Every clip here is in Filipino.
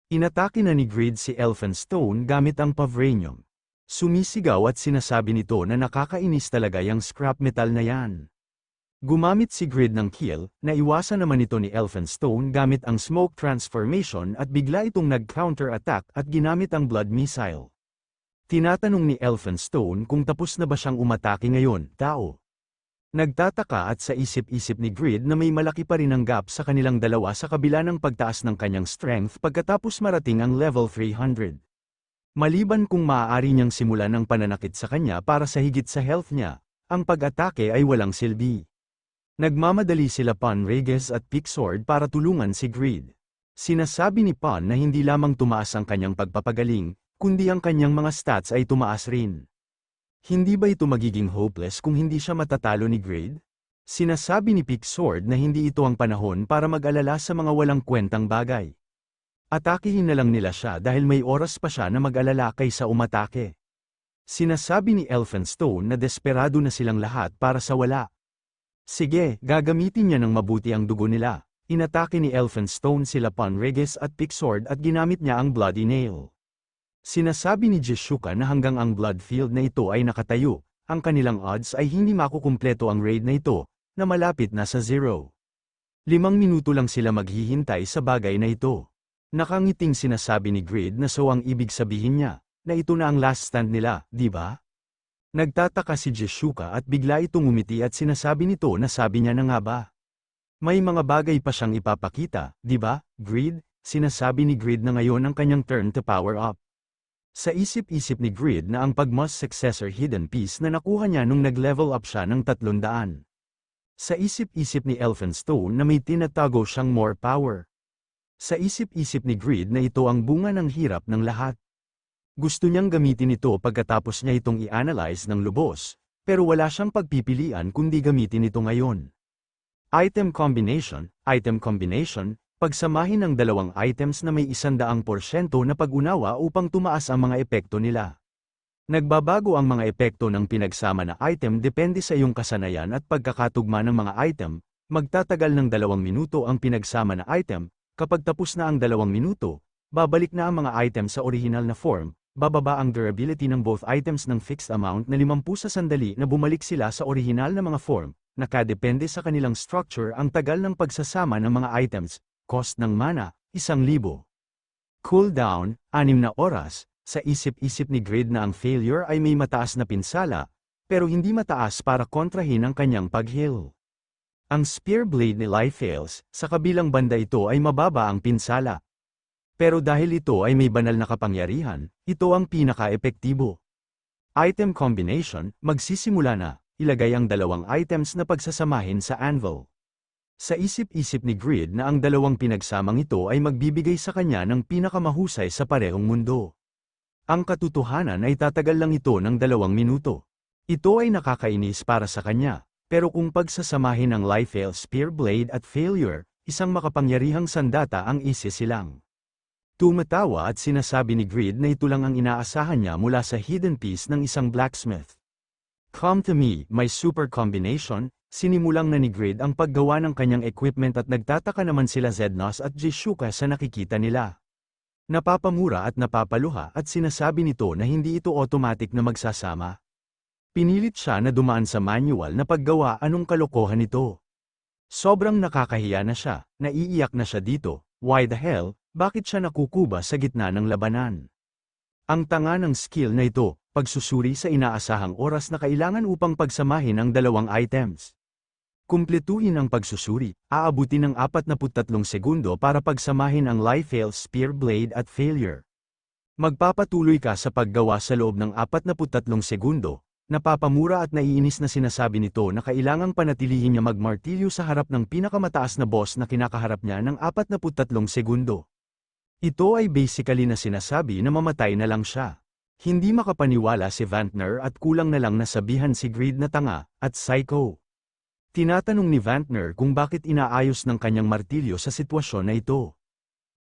Inatake na ni Grid si Elphinstone gamit ang Pavranium. Sumisigaw at sinasabi nito na nakakainis talaga yung scrap metal na yan. Gumamit si Grid ng kill, naiwasan naman ito ni Elphinstone gamit ang smoke transformation at bigla itong nag-counter-attack at ginamit ang blood missile. Tinatanong ni Elphinstone kung tapos na ba siyang umatake ngayon, tao. Nagtataka at sa isip-isip ni Grid na may malaki pa rin ang gap sa kanilang dalawa sa kabila ng pagtaas ng kanyang strength pagkatapos marating ang level 300. Maliban kung maaari niyang simulan ang pananakit sa kanya para sa higit sa health niya, ang pag-atake ay walang silbi. Nagmamadali sila Pon Regis at Pixord para tulungan si Grid. Sinasabi ni Pon na hindi lamang tumaas ang kanyang pagpapagaling, kundi ang kanyang mga stats ay tumaas rin. Hindi ba ito magiging hopeless kung hindi siya matatalo ni Grid? Sinasabi ni Pixord na hindi ito ang panahon para mag-alala sa mga walang kwentang bagay. Atakihin na lang nila siya dahil may oras pa siya na mag-alala kaysa umatake. Sinasabi ni Elphinstone na desperado na silang lahat para sa wala. Sige, gagamitin niya ng mabuti ang dugo nila. Inatake ni Elphinstone sila Pon Regis at Pixord at ginamit niya ang Bloody Nail. Sinasabi ni Jishuka na hanggang ang blood field na ito ay nakatayo, ang kanilang odds ay hindi makukumpleto ang raid na ito, na malapit na sa 0. 5 minuto lang sila maghihintay sa bagay na ito. Nakangiting sinasabi ni Grid na so ang ibig sabihin niya, na ito na ang last stand nila, di ba? Nagtataka si Jishuka at bigla itong umiti at sinasabi nito na sabi niya na nga ba. May mga bagay pa siyang ipapakita, di ba, Grid? Sinasabi ni Grid na ngayon ang kanyang turn to power up. Sa isip-isip ni Grid na ang pag-most successor hidden piece na nakuha niya nung nag-level up siya ng 300. Sa isip-isip ni Elphinstone na may tinatago siyang more power. Sa isip-isip ni Grid na ito ang bunga ng hirap ng lahat. Gusto niyang gamitin ito pagkatapos niya itong i-analyze ng lubos, pero wala siyang pagpipilian kundi gamitin ito ngayon. Item combination, pagsamahin ang dalawang items na may 100% na pag-unawa upang tumaas ang mga epekto nila. Nagbabago ang mga epekto ng pinagsama na item depende sa iyong kasanayan at pagkakatugma ng mga item, magtatagal ng 2 minuto ang pinagsama na item, kapag tapos na ang 2 minuto, babalik na ang mga item sa original na form, bababa ang durability ng both items ng fixed amount na 50 sa sandali na bumalik sila sa original na mga form, nakadepende sa kanilang structure ang tagal ng pagsasama ng mga items. Cost ng mana, 1,000. Cooldown, 6 na oras, sa isip-isip ni Grid na ang failure ay may mataas na pinsala, pero hindi mataas para kontrahin ang kanyang pag-heal. Ang Spear Blade ni Life fails, sa kabilang banda ito ay mababa ang pinsala. Pero dahil ito ay may banal na kapangyarihan, ito ang pinaka-epektibo. Item combination, magsisimula na, ilagay ang dalawang items na pagsasamahin sa anvil. Sa isip-isip ni Grid na ang dalawang pinagsamang ito ay magbibigay sa kanya ng pinakamahusay sa parehong mundo. Ang katotohanan ay tatagal lang ito ng 2 minuto. Ito ay nakakainis para sa kanya, pero kung pagsasamahin ang Life Fail Spear Blade at Failure, isang makapangyarihang sandata ang isisilang. Tumatawa at sinasabi ni Grid na ito lang ang inaasahan niya mula sa hidden piece ng isang blacksmith. Come to me, my super combination. Sinimulang na ni Grid ang paggawa ng kanyang equipment at nagtataka naman sila Zednos at Jishuka sa nakikita nila. Napapamura at napapaluha at sinasabi nito na hindi ito automatic na magsasama. Pinilit siya na dumaan sa manual na paggawa anong kalokohan ito. Sobrang nakakahiya na siya, naiiyak na siya dito, why the hell, bakit siya nakukuba sa gitna ng labanan? Ang tanga ng skill na ito, pagsusuri sa inaasahang oras na kailangan upang pagsamahin ang dalawang items. Kumpletuhin ang pagsusuri, aabutin ng 43 segundo para pagsamahin ang Life Fail Spear Blade at Failure. Magpapatuloy ka sa paggawa sa loob ng 43 segundo, napapamura at naiinis na sinasabi nito na kailangang panatilihin niya magmartilyo sa harap ng pinakamataas na boss na kinakaharap niya ng 43 segundo. Ito ay basically na sinasabi na mamatay na lang siya. Hindi makapaniwala si Vantner at kulang na lang nasabihan si Grid na tanga, at psycho. Tinatanong ni Vantner kung bakit inaayos ng kanyang martilyo sa sitwasyon na ito.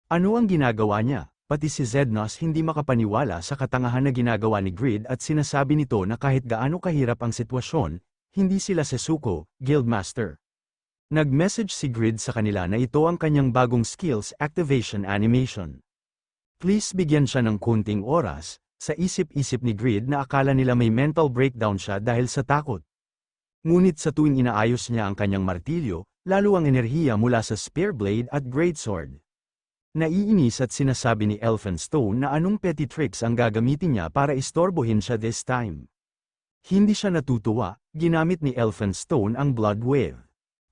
Ano ang ginagawa niya? Pati si Zednos hindi makapaniwala sa katangahan na ginagawa ni Grid at sinasabi nito na kahit gaano kahirap ang sitwasyon, hindi sila Setsuko, Guildmaster. Nag-message si Grid sa kanila na ito ang kanyang bagong skills activation animation. Please bigyan siya ng kunting oras, sa isip-isip ni Grid na akala nila may mental breakdown siya dahil sa takot. Ngunit sa tuwing inaayos niya ang kanyang martilyo, lalo ang enerhiya mula sa spear blade at greatsword. Naiinis at sinasabi ni Elphinstone na anong petty tricks ang gagamitin niya para istorbohin siya this time. Hindi siya natutuwa, ginamit ni Elphinstone ang Blood Wave.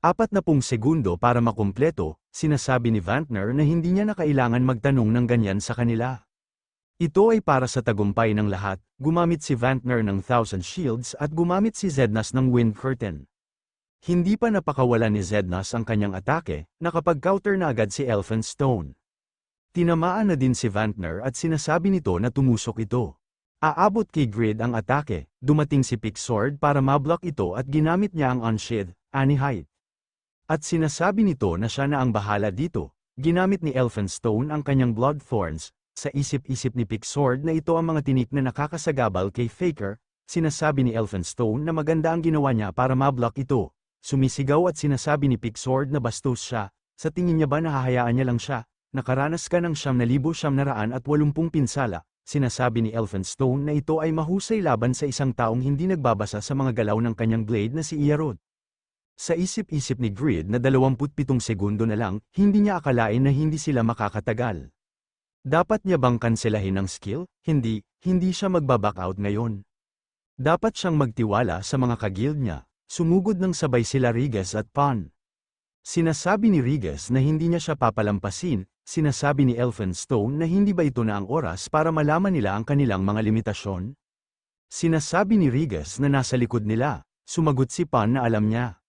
40 segundo para makumpleto, sinasabi ni Vantner na hindi niya na kailangan magtanong ng ganyan sa kanila. Ito ay para sa tagumpay ng lahat, gumamit si Vantner ng 1,000 shields at gumamit si Zednas ng Wind Curtain. Hindi pa napakawala ni Zednas ang kanyang atake, nakapag-counter na agad si Elphinstone. Tinamaan na din si Vantner at sinasabi nito na tumusok ito. Aabot kay Grid ang atake, dumating si Pixord para mablock ito at ginamit niya ang Unsheath, Anihite. At sinasabi nito na siya na ang bahala dito, ginamit ni Elphinstone ang kanyang Blood Thorns, sa isip-isip ni Pixord na ito ang mga tinik na nakakasagabal kay Faker, sinasabi ni Elphinstone na maganda ang ginawa niya para mablock ito. Sumisigaw at sinasabi ni Pixord na bastos siya, sa tingin niya ba nahahayaan niya lang siya? Nakaranas ka ng 9,980 pinsala, sinasabi ni Elphinstone na ito ay mahusay laban sa isang taong hindi nagbabasa sa mga galaw ng kanyang blade na si Iarod. Sa isip-isip ni Grid na 27 segundo na lang, hindi niya akalain na hindi sila makakatagal. Dapat niya bang kanselahin ang skill? Hindi siya magbaback out ngayon. Dapat siyang magtiwala sa mga kagild niya, sumugod ng sabay sila Rigas at Pan. Sinasabi ni Rigas na hindi niya siya papalampasin, sinasabi ni Elphinstone na hindi ba ito na ang oras para malaman nila ang kanilang mga limitasyon? Sinasabi ni Rigas na nasa likod nila, sumagot si Pan na alam niya.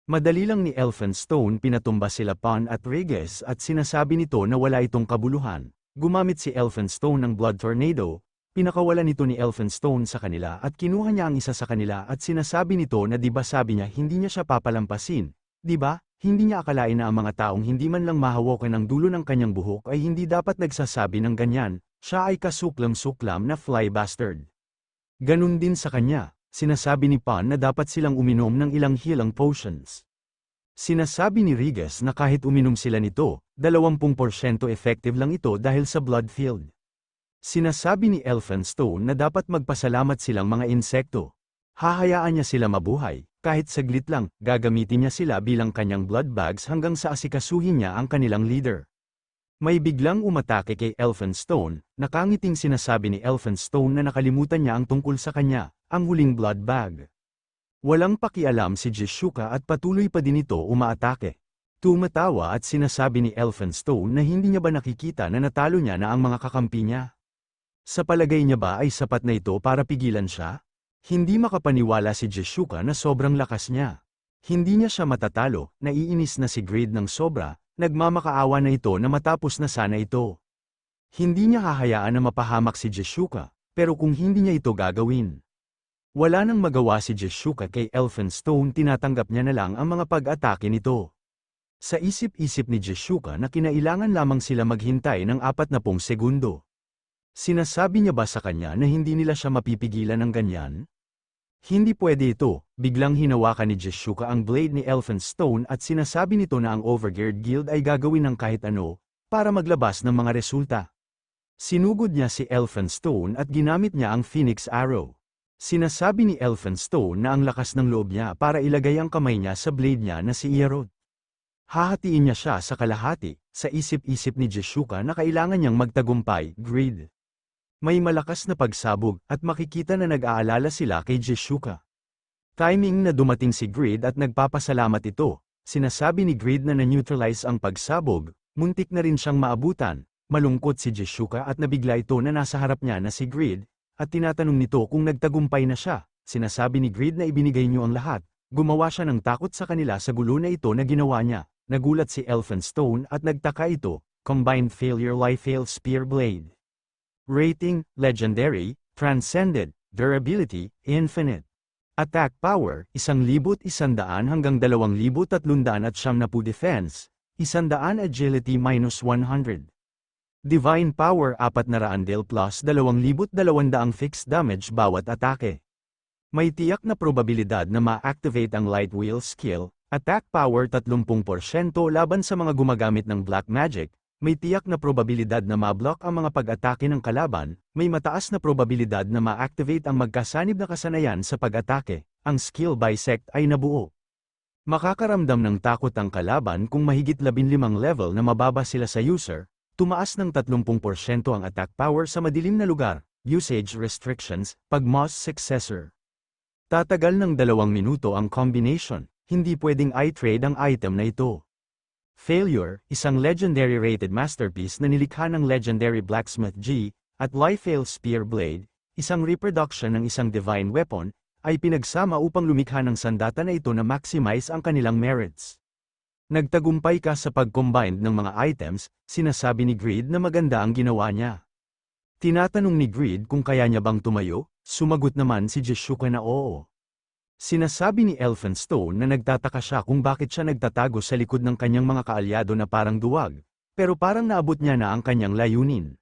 Madali lang ni Elphinstone pinatumba sila Pan at Rigas at sinasabi nito na wala itong kabuluhan. Gumamit si Elphinstone ng Blood Tornado, pinakawalan nito ni Elphinstone sa kanila at kinuha niya ang isa sa kanila at sinasabi nito na di ba sabi niya hindi niya siya papalampasin, di ba? Hindi niya akalain na ang mga taong hindi man lang mahawakan ang dulo ng kanyang buhok ay hindi dapat nagsasabi ng ganyan, siya ay kasuklam-suklam na fly bastard. Ganun din sa kanya, sinasabi ni Pan na dapat silang uminom ng ilang healing potions. Sinasabi ni Rigas na kahit uminom sila nito, 20% effective lang ito dahil sa blood field. Sinasabi ni Elphinstone na dapat magpasalamat silang mga insekto. Hahayaan niya sila mabuhay, kahit saglit lang, gagamitin niya sila bilang kanyang blood bags hanggang sa asikasuhin niya ang kanilang leader. May biglang umatake kay Elphinstone, nakangiting sinasabi ni Elphinstone na nakalimutan niya ang tungkol sa kanya, ang huling blood bag. Walang pakialam si Jishuka at patuloy pa din ito umaatake. Tumatawa at sinasabi ni Elphinstone na hindi niya ba nakikita na natalo niya na ang mga kakampi niya. Sa palagay niya ba ay sapat na ito para pigilan siya? Hindi makapaniwala si Jishuka na sobrang lakas niya. Hindi niya siya matatalo, naiinis na si Grid ng sobra, nagmamakaawa na ito na matapos na sana ito. Hindi niya hahayaan na mapahamak si Jishuka, pero kung hindi niya ito gagawin. Wala nang magawa si Jishuka kay Elphinstone, tinatanggap niya na lang ang mga pag-atake nito. Sa isip-isip ni Jishuka na kinailangan lamang sila maghintay ng 40 segundo. Sinasabi niya ba sa kanya na hindi nila siya mapipigilan ng ganyan? Hindi pwede ito, biglang hinawakan ni Jishuka ang blade ni Elphinstone at sinasabi nito na ang Overgeared Guild ay gagawin ng kahit ano, para maglabas ng mga resulta. Sinugod niya si Elphinstone at ginamit niya ang Phoenix Arrow. Sinasabi ni Elphinstone na ang lakas ng loob niya para ilagay ang kamay niya sa blade niya na si Iarod. Hahatiin niya siya sa kalahati, sa isip-isip ni Jishuka na kailangan niyang magtagumpay, Grid. May malakas na pagsabog at makikita na nag-aalala sila kay Jishuka. Timing na dumating si Grid at nagpapasalamat ito, sinasabi ni Grid na na-neutralize ang pagsabog, muntik na rin siyang maabutan, malungkot si Jishuka at nabigla ito na nasa harap niya na si Grid, at tinatanong nito kung nagtagumpay na siya, sinasabi ni Grid na ibinigay niyo ang lahat, gumawa siya ng takot sa kanila sa gulo na ito na ginawa niya, nagulat si Elphinstone at nagtaka ito, Combined Failure Life-Fail Spear Blade. Rating, Legendary, Transcended, Durability, Infinite. Attack Power, 1,100 hanggang 2,370 Defense, 100 Agility -100. Divine Power 400 plus 2,200 fixed damage bawat atake. May tiyak na probabilidad na ma-activate ang Light Wheel skill, Attack Power 30% laban sa mga gumagamit ng Black Magic, May tiyak na probabilidad na ma-block ang mga pag-atake ng kalaban, may mataas na probabilidad na ma-activate ang magkasanib na kasanayan sa pag-atake. Ang skill bisect ay nabuo. Makakaramdam ng takot ang kalaban kung mahigit 15 level na mababa sila sa user, tumaas ng 30% ang attack power sa madilim na lugar, usage restrictions, pag Moss successor. Tatagal ng 2 minuto ang combination, hindi pwedeng i-trade ang item na ito. Failure, isang legendary rated masterpiece na nilikha ng legendary Blacksmith G, at Liefale Spear Blade, isang reproduction ng isang divine weapon, ay pinagsama upang lumikha ng sandata na ito na maximize ang kanilang merits. Nagtagumpay ka sa pag-combine ng mga items, sinasabi ni Greed na maganda ang ginawa niya. Tinatanong ni Greed kung kaya niya bang tumayo, sumagot naman si Jeshuka na oo. Sinasabi ni Elphinstone na nagtataka siya kung bakit siya nagtatago sa likod ng kanyang mga kaalyado na parang duwag, pero parang naabot niya na ang kanyang layunin.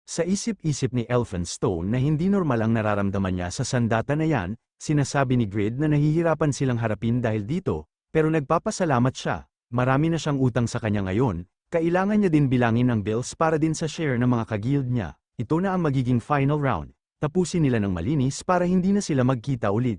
Sa isip-isip ni Elphinstone na hindi normal ang nararamdaman niya sa sandata na yan, sinasabi ni Grid na nahihirapan silang harapin dahil dito, pero nagpapasalamat siya, marami na siyang utang sa kanya ngayon, kailangan niya din bilangin ang bills para din sa share ng mga kagild niya. Ito na ang magiging final round, tapusin nila ng malinis para hindi na sila magkita ulit.